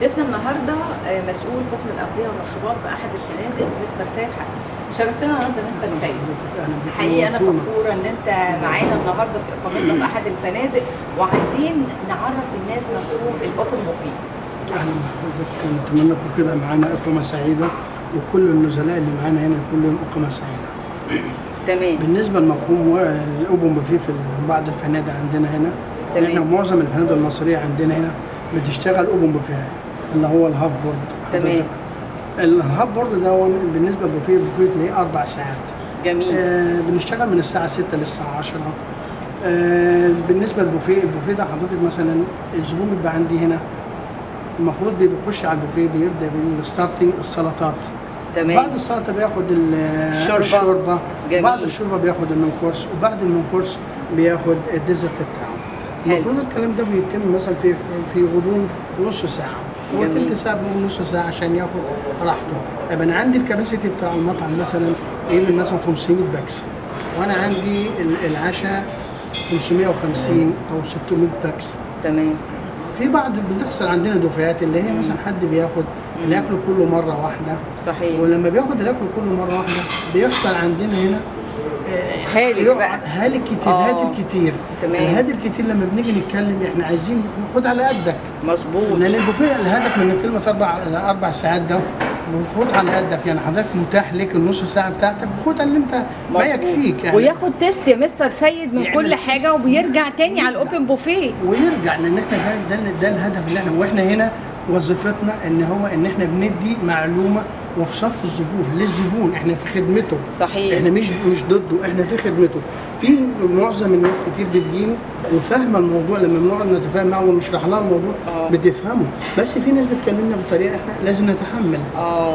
ضيفنا النهارده مسؤول قسم الاغذيه والمشروبات باحد الفنادق مستر سيد حسن. شرفتنا النهارده مستر سيد. حقيقه انا فخوره ان انت معانا النهارده في اقامتنا في احد الفنادق، وعايزين نعرف الناس مفهوم الاوبن بوفيه. اهلا بحضرتك، نتمنى تكون كده معانا اقامه سعيده، وكل النزلاء اللي معانا هنا كلهم اقامه سعيده. تمام. بالنسبه لمفهوم الاوبن بوفيه في بعض الفنادق عندنا هنا، احنا معظم الفنادق المصريه عندنا هنا بتشتغل اوبن بوفيه اللي هو الهاف بورد. تمام. الهاف بورد ده بالنسبه للبوفيه، البوفيه تلاقيه 4 ساعات. جميل. بنشتغل من الساعه 6 للساعه 10. بالنسبه للبوفيه، البوفيه ده حضرتك مثلا الزبون بيبقى عندي هنا المفروض بيخش على البوفيه، بيبدا بالستارتنج السلطات. تمام. بعد السلطه بياخد الشوربه. بعد الشوربه بياخد المين كورس، وبعد المين كورس بياخد الديزرت بتاعه. المفروض الكلام ده بيتم مثلا في غضون نص ساعه، هو تلت ساعه بنقول نص ساعه عشان ياخد راحته. يبقى انا عندي الكباسيتي بتاع المطعم مثلا يعمل مثلا 500 باكس، وانا عندي العشاء 550 او 600 باكس. تمام. في بعض بتحصل عندنا دفعات اللي هي مثلا حد بياخد الاكل كله مره واحده. صحيح. ولما بياخد الاكل كله مره واحده بيحصل عندنا هنا هالك بقى. هالك كتير. هادر كتير. تمام. الهادر كتير لما بنيجي نتكلم احنا عايزين خد على قدك. مظبوط. لان البوفيه الهدف من كلمه 4 ساعات ده خد على قدك، يعني حضرتك متاح لك النص ساعه بتاعتك خدها اللي انت ما يكفيك يعني. وياخد تيست يا مستر سيد من يعني كل حاجه، وبيرجع تاني على الاوبن بوفيه. ويرجع، لان احنا ده الهدف اللي احنا، واحنا هنا وظيفتنا ان احنا بندي معلومه وفي صف الزبون للزبون، احنا في خدمته. صحيح. احنا مش ضده، احنا في خدمته. في معظم الناس كتير بتجيني وفاهمه الموضوع، لما بنقعد نتفاهم معاهم ونشرح لها الموضوع بتفهمه، بس في ناس بتكلمنا بطريقه احنا لازم نتحمل.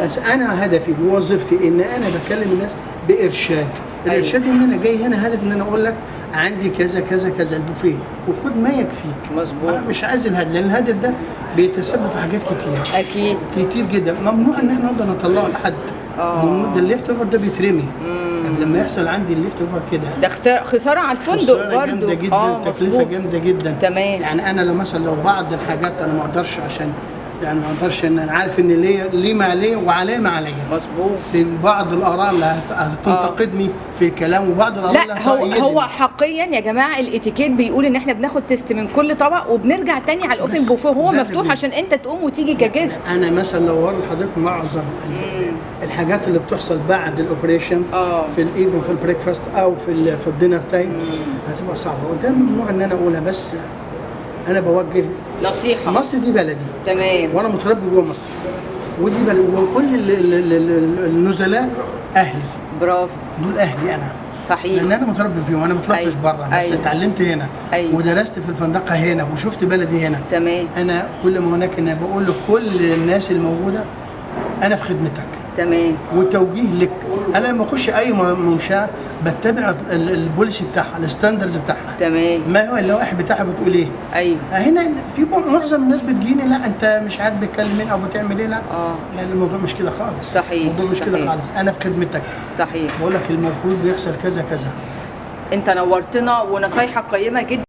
بس انا هدفي ووظيفتي ان انا بكلم الناس بارشاد. الارشاد ان انا جاي هنا هدف ان انا اقول لك عندي كذا كذا كذا البوفيه وخد ما يكفيك. مظبوط. مش عايز الهدف، لان الهدف ده بيتسبب في حاجات كتير. اكيد. كتير جدا. ممنوع ان احنا نقدر نطلعه لحد. ده الليفت اوفر ده بيترمي. يعني لما يحصل عندي الليفت اوفر كده ده خساره على الفندق برضه. جامده جدا. تكلفه جامده جدا. تمام. يعني انا لو بعض الحاجات انا ما اقدرش، عشان يعني ما اقدرش، ان انا عارف ان ليه ما عليه وعليه ما عليه. مظبوط. في بعض الاراء اللي هتنتقدني في الكلام، وبعض الاراء اللي لا، هو حقيقيا يا جماعه الاتيكيت بيقول ان احنا بناخد تيست من كل طبق وبنرجع تاني على الاوبن بوفيه، وهو مفتوح عشان انت تقوم وتيجي كجست. انا مثلا لو وري لحضرتك معظم الحاجات اللي بتحصل بعد الاوبريشن في الايفن في البريكفاست او في الدينر تايم هتبقى صعبه، وده ممنوع ان انا اقولها، بس انا بوجه نصيحه. مصر دي بلدي. تمام. وانا متربي جوه مصر، ودي بلدي، وكل النزلاء اهلي. برافو. دول اهلي انا. صحيح. لان انا متربي فيهم، وانا ما طلعتش بره، بس اتعلمت هنا. ودرست في الفندقه هنا، وشفت بلدي هنا. تمام. انا كل ما هناك انا بقول لكل الناس الموجوده انا في خدمتك. تمام. وتوجيه لك. انا لما اخش اي منشاه بتبع البوليسي بتاعها، الستاندرز بتاعها. تمام. ما هو اللوائح بتاعها بتقول ايه. ايوه. هنا في معظم الناس بتجيني لا انت مش عارف بتكلم مين او بتعمل ايه. لا لان الموضوع مش كده خالص. صحيح. الموضوع مش كده خالص. انا في خدمتك. صحيح. بقول لك المفروض بيحصل كذا كذا. انت نورتنا ونصايحك قيمه جدا.